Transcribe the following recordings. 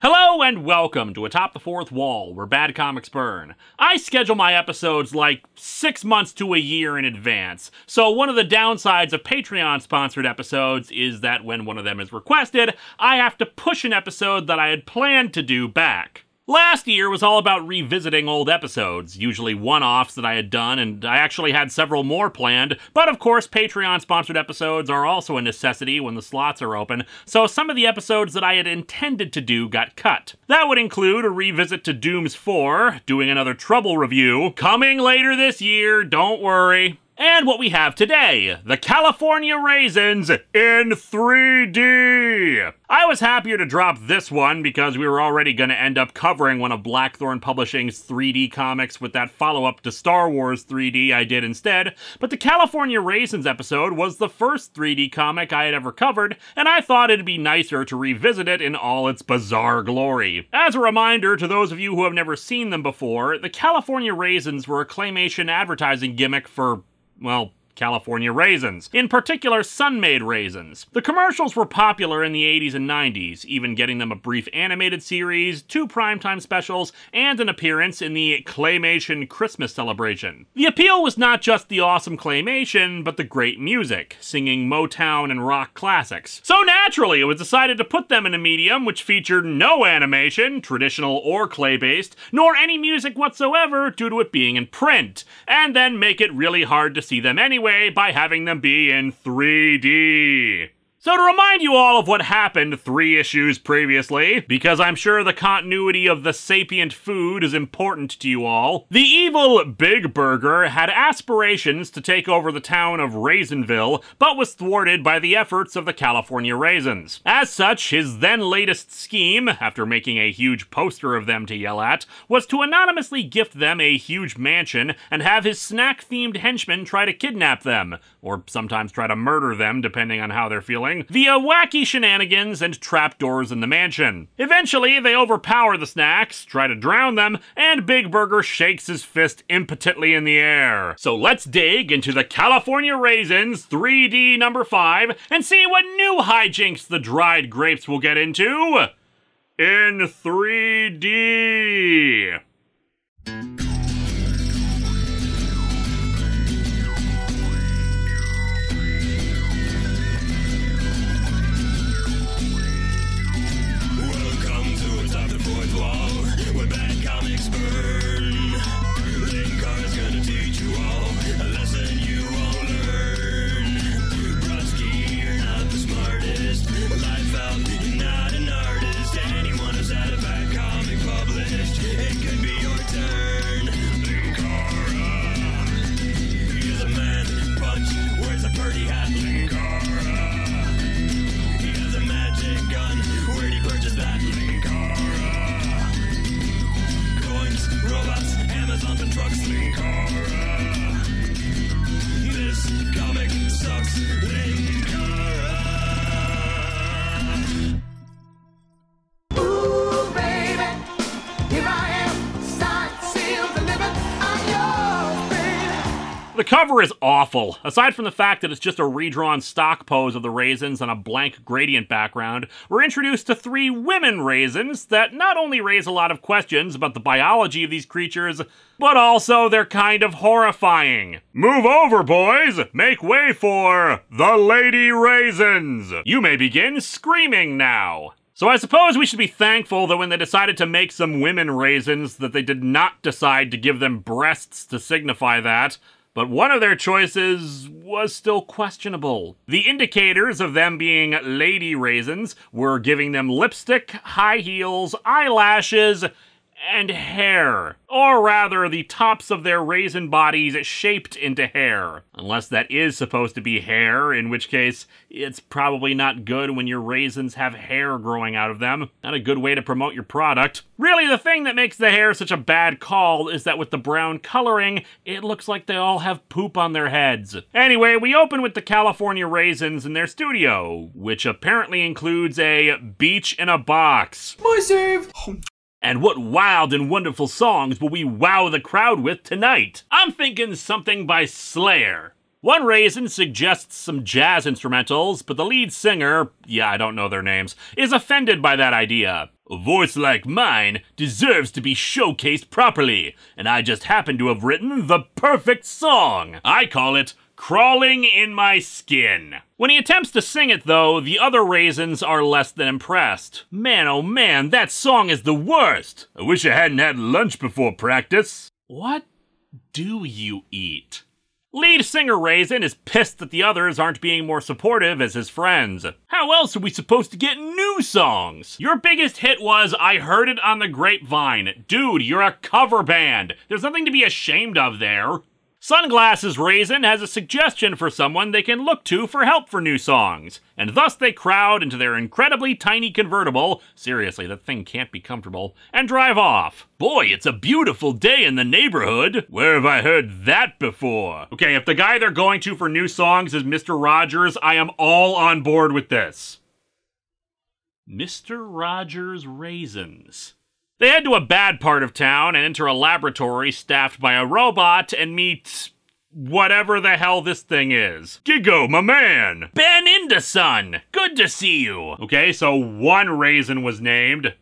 Hello and welcome to Atop the Fourth Wall, where bad comics burn. I schedule my episodes like 6 months to a year in advance, so one of the downsides of Patreon-sponsored episodes is that when one of them is requested, I have to push an episode that I had planned to do back. Last year was all about revisiting old episodes, usually one-offs that I had done, and I actually had several more planned, but of course Patreon-sponsored episodes are also a necessity when the slots are open, so some of the episodes that I had intended to do got cut. That would include a revisit to Dooms 4, doing another Trouble review, coming later this year, don't worry. And what we have today, the California Raisins in 3D! I was happier to drop this one because we were already going to end up covering one of Blackthorn Publishing's 3D comics with that follow-up to Star Wars 3D I did instead, but the California Raisins episode was the first 3D comic I had ever covered, and I thought it'd be nicer to revisit it in all its bizarre glory. As a reminder to those of you who have never seen them before, the California Raisins were a claymation advertising gimmick for, well, California Raisins. In particular, Sun-Made Raisins. The commercials were popular in the 80s and 90s, even getting them a brief animated series, 2 primetime specials, and an appearance in the Claymation Christmas celebration. The appeal was not just the awesome claymation, but the great music, singing Motown and rock classics. So naturally, it was decided to put them in a medium which featured no animation, traditional or clay-based, nor any music whatsoever due to it being in print, and then make it really hard to see them anyway by having them be in 3D. So to remind you all of what happened 3 issues previously, because I'm sure the continuity of the sapient food is important to you all, the evil Big Burger had aspirations to take over the town of Raisinville, but was thwarted by the efforts of the California Raisins. As such, his then latest scheme, after making a huge poster of them to yell at, was to anonymously gift them a huge mansion and have his snack-themed henchmen try to kidnap them, or sometimes try to murder them depending on how they're feeling, via wacky shenanigans and trapdoors in the mansion. Eventually, they overpower the snacks, try to drown them, and Big Burger shakes his fist impotently in the air. So let's dig into the California Raisins 3D number 5 and see what new hijinks the dried grapes will get into in 3D. Linkara's gonna teach you all a lesson you won't learn. Brodsky, you're not the smartest. Life out, you're not an artist. Anyone who's had a bad comic published, it could be your turn. Linkara, he's a man punch, wears a pretty hat. Linkara, he has a magic gun. Where'd he purchase that? Linkara, coins, robots, Amazon and trucks. Linkara, this comic sucks. Linkara. Ooh, baby, here I am, signed, sealed, delivered, I'm yours, baby. The cover is awful. Aside from the fact that it's just a redrawn stock pose of the raisins on a blank gradient background, we're introduced to 3 women raisins that not only raise a lot of questions about the biology of these creatures, but also they're kind of horrifying. Move over, boys! Make way for the Lady Raisins! You may begin screaming now. So I suppose we should be thankful that when they decided to make some women raisins that they did not decide to give them breasts to signify that, but one of their choices was still questionable. The indicators of them being lady raisins were giving them lipstick, high heels, eyelashes, and hair. Or rather, the tops of their raisin bodies shaped into hair. Unless that is supposed to be hair, in which case, it's probably not good when your raisins have hair growing out of them. Not a good way to promote your product. Really, the thing that makes the hair such a bad call is that with the brown coloring, it looks like they all have poop on their heads. Anyway, we open with the California Raisins in their studio, which apparently includes a beach in a box. My save! And what wild and wonderful songs will we wow the crowd with tonight? I'm thinking something by Slayer. One raisin suggests some jazz instrumentals, but the lead singer, yeah, I don't know their names, is offended by that idea. A voice like mine deserves to be showcased properly, and I just happen to have written the perfect song. I call it Crawling in My Skin. When he attempts to sing it, though, the other raisins are less than impressed. Man, oh man, that song is the worst. I wish I hadn't had lunch before practice. What do you eat? Lead singer Raisin is pissed that the others aren't being more supportive as his friends. How else are we supposed to get new songs? Your biggest hit was I Heard It on the Grapevine. Dude, you're a cover band. There's nothing to be ashamed of there. Sunglasses Raisin has a suggestion for someone they can look to for help for new songs, and thus they crowd into their incredibly tiny convertible, seriously, that thing can't be comfortable, and drive off. Boy, it's a beautiful day in the neighborhood. Where have I heard that before? Okay, if the guy they're going to for new songs is Mr. Rogers, I am all on board with this. Mr. Rogers Raisins. They head to a bad part of town and enter a laboratory staffed by a robot and meet whatever the hell this thing is. Gigo, my man! Ben Indason! Good to see you! Okay, so one raisin was named,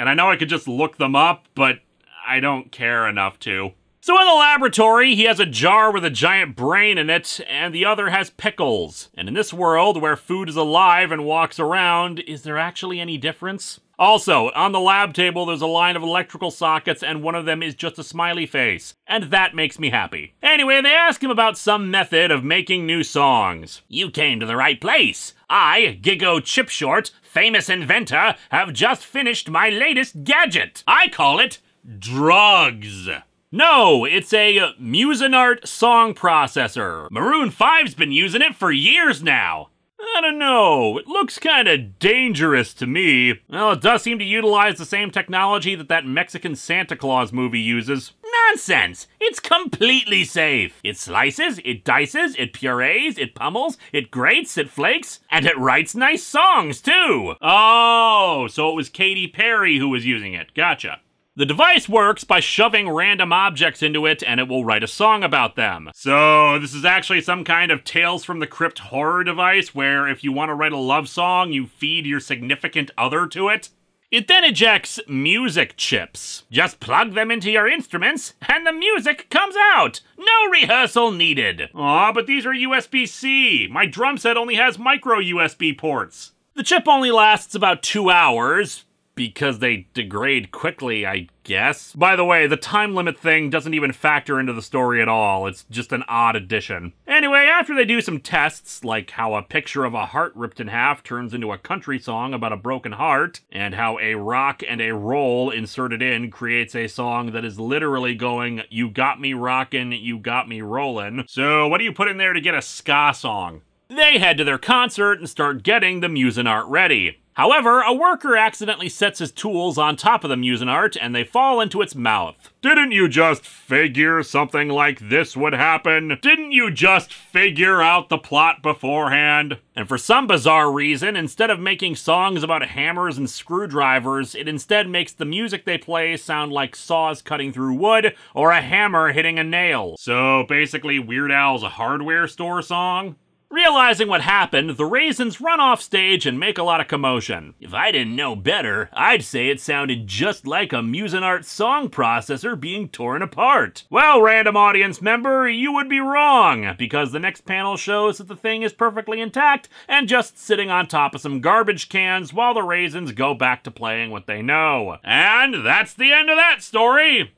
and I know I could just look them up, but I don't care enough to. So in the laboratory, he has a jar with a giant brain in it, and the other has pickles. And in this world, where food is alive and walks around, is there actually any difference? Also, on the lab table, there's a line of electrical sockets, and one of them is just a smiley face. And that makes me happy. Anyway, they ask him about some method of making new songs. You came to the right place. I, Gigo Chipshort, famous inventor, have just finished my latest gadget. I call it drugs. No, it's a Musinart song processor. Maroon 5's been using it for years now. I don't know, it looks kinda dangerous to me. Well, it does seem to utilize the same technology that Mexican Santa Claus movie uses. Nonsense! It's completely safe. It slices, it dices, it purees, it pummels, it grates, it flakes, and it writes nice songs too. Oh, so it was Katy Perry who was using it. Gotcha. The device works by shoving random objects into it, and it will write a song about them. So this is actually some kind of Tales from the Crypt horror device where if you want to write a love song, you feed your significant other to it. It then ejects music chips. Just plug them into your instruments, and the music comes out. No rehearsal needed. Aw, but these are USB-C. My drum set only has micro USB ports. The chip only lasts about 2 hours, because they degrade quickly, I guess. By the way, the time limit thing doesn't even factor into the story at all. It's just an odd addition. Anyway, after they do some tests, like how a picture of a heart ripped in half turns into a country song about a broken heart, and how a rock and a roll inserted in creates a song that is literally going, you got me rockin', you got me rollin'. So what do you put in there to get a ska song? They head to their concert and start getting the Musinart ready. However, a worker accidentally sets his tools on top of the Musinart and they fall into its mouth. Didn't you just figure something like this would happen? Didn't you just figure out the plot beforehand? And for some bizarre reason, instead of making songs about hammers and screwdrivers, it instead makes the music they play sound like saws cutting through wood or a hammer hitting a nail. So basically Weird Al's hardware store song? Realizing what happened, the Raisins run off stage and make a lot of commotion. If I didn't know better, I'd say it sounded just like a Musinart song processor being torn apart. Well, random audience member, you would be wrong, because the next panel shows that the thing is perfectly intact and just sitting on top of some garbage cans while the Raisins go back to playing what they know. And that's the end of that story.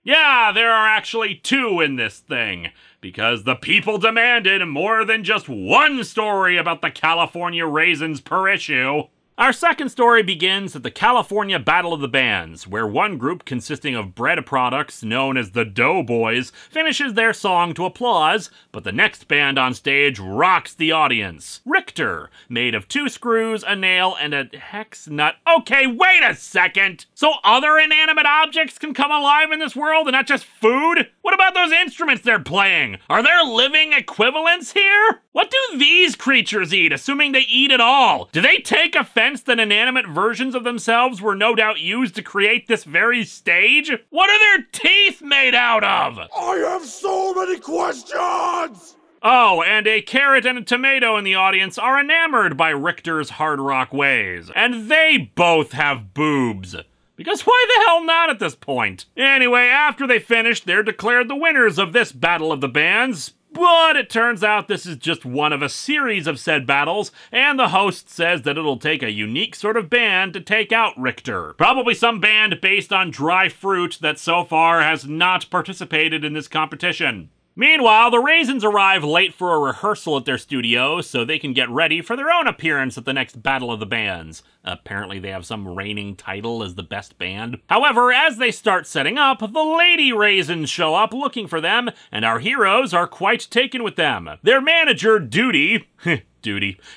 Yeah, there are actually 2 in this thing, because the people demanded more than just one story about the California Raisins per issue. Our second story begins at the California Battle of the Bands, where one group consisting of bread products known as the Doughboys finishes their song to applause, but the next band on stage rocks the audience. Richter, made of 2 screws, a nail, and a hex nut. Okay, wait a second! So other inanimate objects can come alive in this world and not just food? What about those instruments they're playing? Are there living equivalents here? What do these creatures eat, assuming they eat at all? Do they take offense that inanimate versions of themselves were no doubt used to create this very stage? What are their teeth made out of? I have so many questions! Oh, and a carrot and a tomato in the audience are enamored by Richter's hard rock ways. And they both have boobs. Because why the hell not at this point? Anyway, after they finish, they're declared the winners of this Battle of the Bands. But it turns out this is just one of a series of said battles, and the host says that it'll take a unique sort of band to take out Richter. Probably some band based on dry fruit that so far has not participated in this competition. Meanwhile, the Raisins arrive late for a rehearsal at their studio so they can get ready for their own appearance at the next Battle of the Bands. Apparently they have some reigning title as the best band. However, as they start setting up, the Lady Raisins show up looking for them, and our heroes are quite taken with them. Their manager, Duty,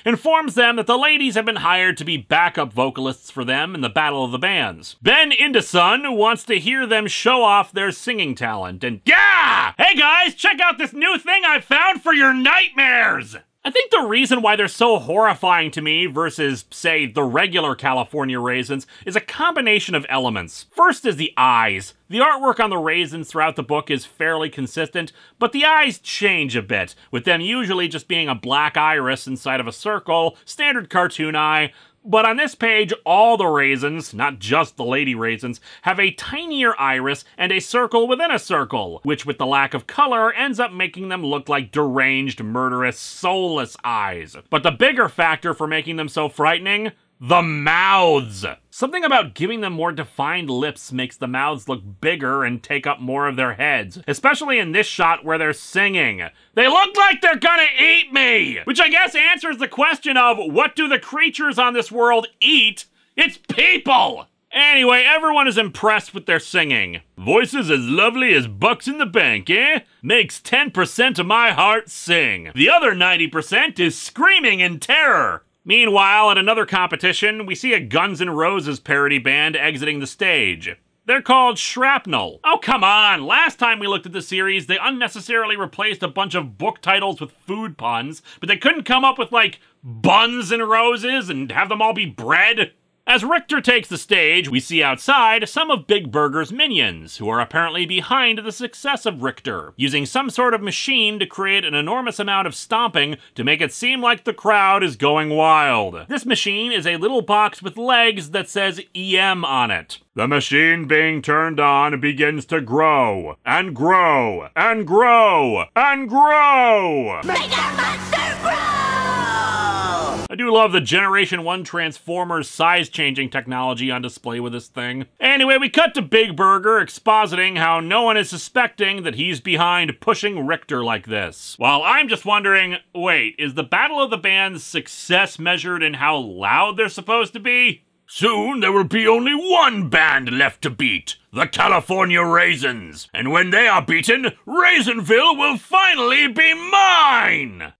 informs them that the ladies have been hired to be backup vocalists for them in the Battle of the Bands. Ben Indasun wants to hear them show off their singing talent, and yeah! Hey guys, check out this new thing I found for your nightmares! I think the reason why they're so horrifying to me versus, say, the regular California Raisins is a combination of elements. First is the eyes. The artwork on the Raisins throughout the book is fairly consistent, but the eyes change a bit, with them usually just being a black iris inside of a circle, standard cartoon eye. But on this page, all the Raisins, not just the Lady Raisins, have a tinier iris and a circle within a circle, which with the lack of color ends up making them look like deranged, murderous, soulless eyes. But the bigger factor for making them so frightening? The mouths! Something about giving them more defined lips makes the mouths look bigger and take up more of their heads, especially in this shot where they're singing. They look like they're gonna eat me! Which I guess answers the question of, what do the creatures on this world eat? It's people! Anyway, everyone is impressed with their singing. Voices as lovely as bucks in the bank, eh? Makes 10% of my heart sing. The other 90% is screaming in terror. Meanwhile, at another competition, we see a Guns N' Roses parody band exiting the stage. They're called Shrapnel. Oh, come on! Last time we looked at the series, they unnecessarily replaced a bunch of book titles with food puns, but they couldn't come up with, like, Buns and Roses and have them all be bread. As Richter takes the stage, we see outside some of Big Burger's minions, who are apparently behind the success of Richter, using some sort of machine to create an enormous amount of stomping to make it seem like the crowd is going wild. This machine is a little box with legs that says EM on it. The machine being turned on begins to grow, and grow, and grow, and grow! Make our monster grow! I do love the Generation 1 Transformers size-changing technology on display with this thing. Anyway, we cut to Big Burger expositing how no one is suspecting that he's behind pushing Richter like this. While I'm just wondering, wait, is the Battle of the Bands' success measured in how loud they're supposed to be? Soon there will be only one band left to beat, the California Raisins. And when they are beaten, Raisinville will finally be mine!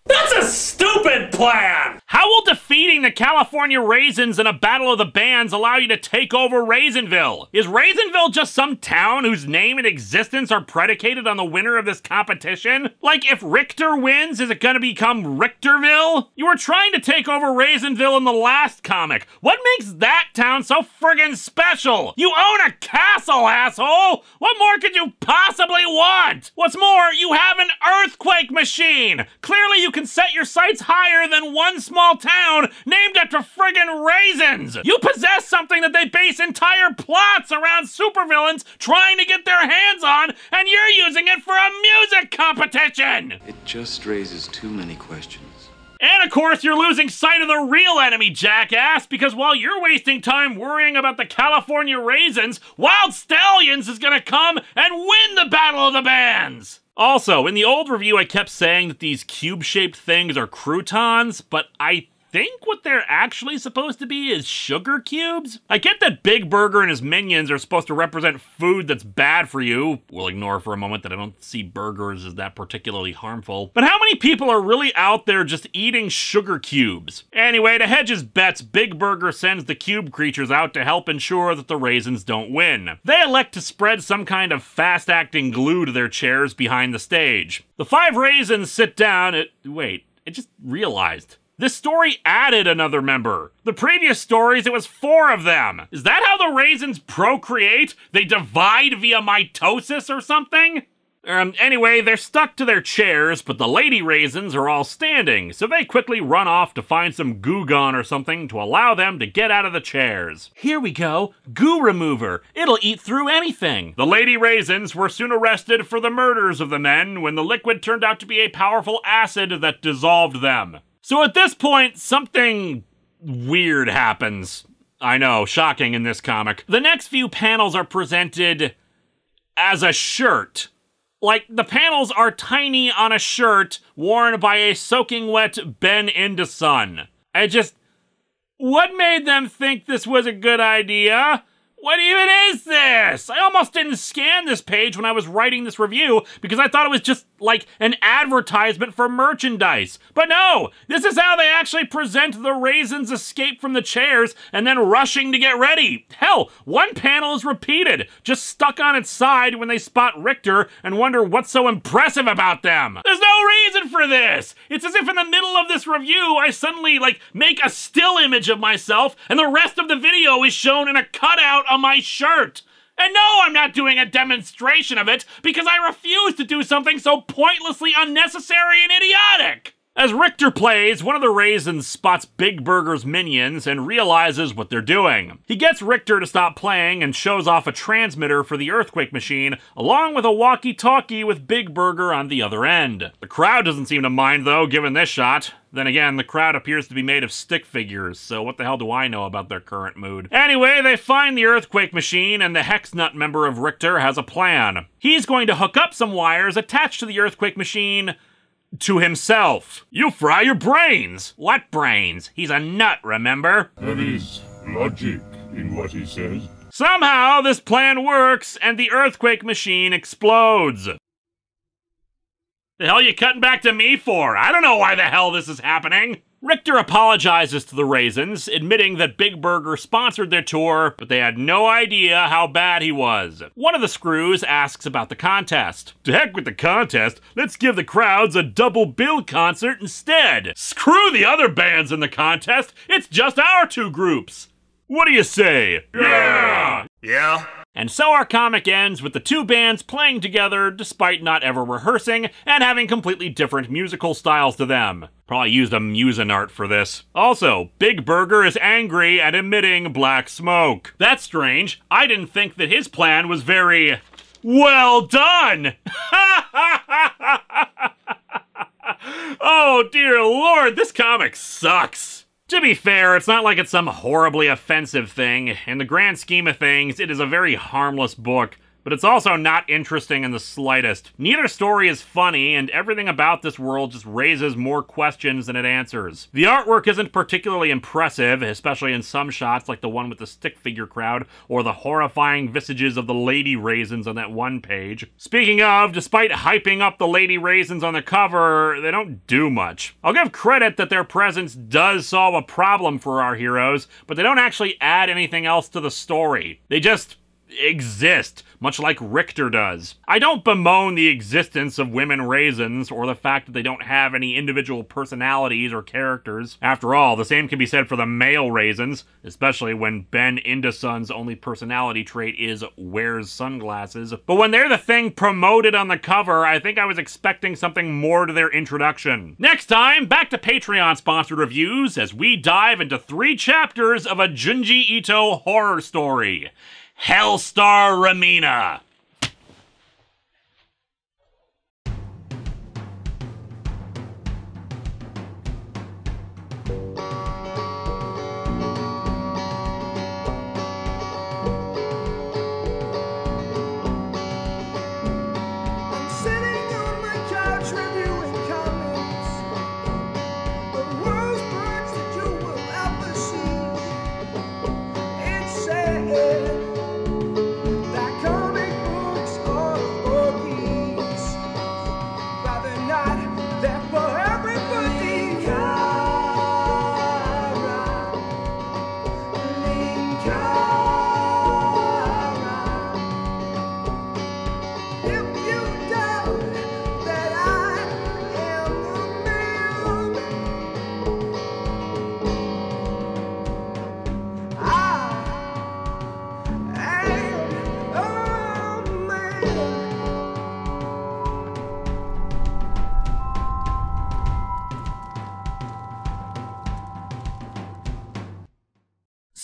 That's a stupid plan! How will defeating the California Raisins in a Battle of the Bands allow you to take over Raisinville? Is Raisinville just some town whose name and existence are predicated on the winner of this competition? Like, if Richter wins, is it gonna become Richterville? You were trying to take over Raisinville in the last comic. What makes that town so friggin' special? You own a castle, asshole! What more could you possibly want? What's more, you have an earthquake machine! Clearly you can set your sights higher than one small town named after friggin' raisins! You possess something that they base entire plots around supervillains trying to get their hands on, and you're using it for a music competition! It just raises too many questions. And of course, you're losing sight of the real enemy, jackass, because while you're wasting time worrying about the California Raisins, Wild Stallions is gonna come and win the Battle of the Bands! Also, in the old review, I kept saying that these cube-shaped things are croutons, but I think what they're actually supposed to be is sugar cubes? I get that Big Burger and his minions are supposed to represent food that's bad for you. We'll ignore for a moment that I don't see burgers as that particularly harmful. But how many people are really out there just eating sugar cubes? Anyway, to hedge his bets, Big Burger sends the cube creatures out to help ensure that the Raisins don't win. They elect to spread some kind of fast-acting glue to their chairs behind the stage. The 5 Raisins sit down at... Wait, I just realized. This story added another member. The previous stories, it was 4 of them. Is that how the Raisins procreate? They divide via mitosis or something? Anyway, they're stuck to their chairs, but the lady raisins are all standing, so they quickly run off to find some goo gone or something to allow them to get out of the chairs. Here we go, goo remover. It'll eat through anything. The lady raisins were soon arrested for the murders of the men when the liquid turned out to be a powerful acid that dissolved them. So at this point, something weird happens. I know, shocking in this comic. The next few panels are presented as a shirt. Like, the panels are tiny on a shirt worn by a soaking wet Ben Indason. What made them think this was a good idea? What even is this? I almost didn't scan this page when I was writing this review because I thought it was just like an advertisement for merchandise. But no, this is how they actually present the raisins' escape from the chairs and then rushing to get ready. Hell, one panel is repeated, just stuck on its side when they spot Richter and wonder what's so impressive about them. There's no reason for this. It's as if in the middle of this review, I suddenly make a still image of myself and the rest of the video is shown in a cutout on my shirt. And no, I'm not doing a demonstration of it because I refuse to do something so pointlessly unnecessary and idiotic. As Richter plays, one of the raisins spots Big Burger's minions and realizes what they're doing. He gets Richter to stop playing and shows off a transmitter for the earthquake machine, along with a walkie-talkie with Big Burger on the other end. The crowd doesn't seem to mind though, given this shot. Then again, the crowd appears to be made of stick figures, so what the hell do I know about their current mood? Anyway, they find the earthquake machine, and the Hexnut member of Richter has a plan. He's going to hook up some wires attached to the earthquake machine to himself. You fry your brains! What brains? He's a nut, remember? There is logic in what he says. Somehow, this plan works, and the earthquake machine explodes. The hell you cutting back to me for? I don't know why the hell this is happening. Richter apologizes to the Raisins, admitting that Big Burger sponsored their tour, but they had no idea how bad he was. One of the screws asks about the contest. To heck with the contest, let's give the crowds a double bill concert instead. Screw the other bands in the contest, it's just our two groups. What do you say? Yeah! Yeah? And so our comic ends with the two bands playing together despite not ever rehearsing and having completely different musical styles to them. Probably used a Musinart for this. Also, Big Burger is angry at emitting black smoke. That's strange. I didn't think that his plan was very well done. Oh dear Lord, this comic sucks. To be fair, it's not like it's some horribly offensive thing. In the grand scheme of things, it is a very harmless book, but it's also not interesting in the slightest. Neither story is funny, and everything about this world just raises more questions than it answers. The artwork isn't particularly impressive, especially in some shots like the one with the stick figure crowd, or the horrifying visages of the lady raisins on that one page. Speaking of, despite hyping up the lady raisins on the cover, they don't do much. I'll give credit that their presence does solve a problem for our heroes, but they don't actually add anything else to the story. They just exist, much like Richter does. I don't bemoan the existence of women raisins or the fact that they don't have any individual personalities or characters. After all, the same can be said for the male raisins, especially when Ben Indason's only personality trait is wears sunglasses. But when they're the thing promoted on the cover, I think I was expecting something more to their introduction. Next time, back to Patreon-sponsored reviews as we dive into 3 chapters of a Junji Ito horror story. Hellstar Ramina. I'm sitting on my couch reviewing comics, the worst books that you will ever see. It's sad that comic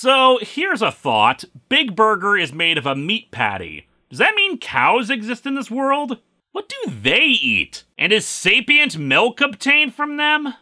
So, here's a thought. Big Burger is made of a meat patty. Does that mean cows exist in this world? What do they eat? And is sapient milk obtained from them?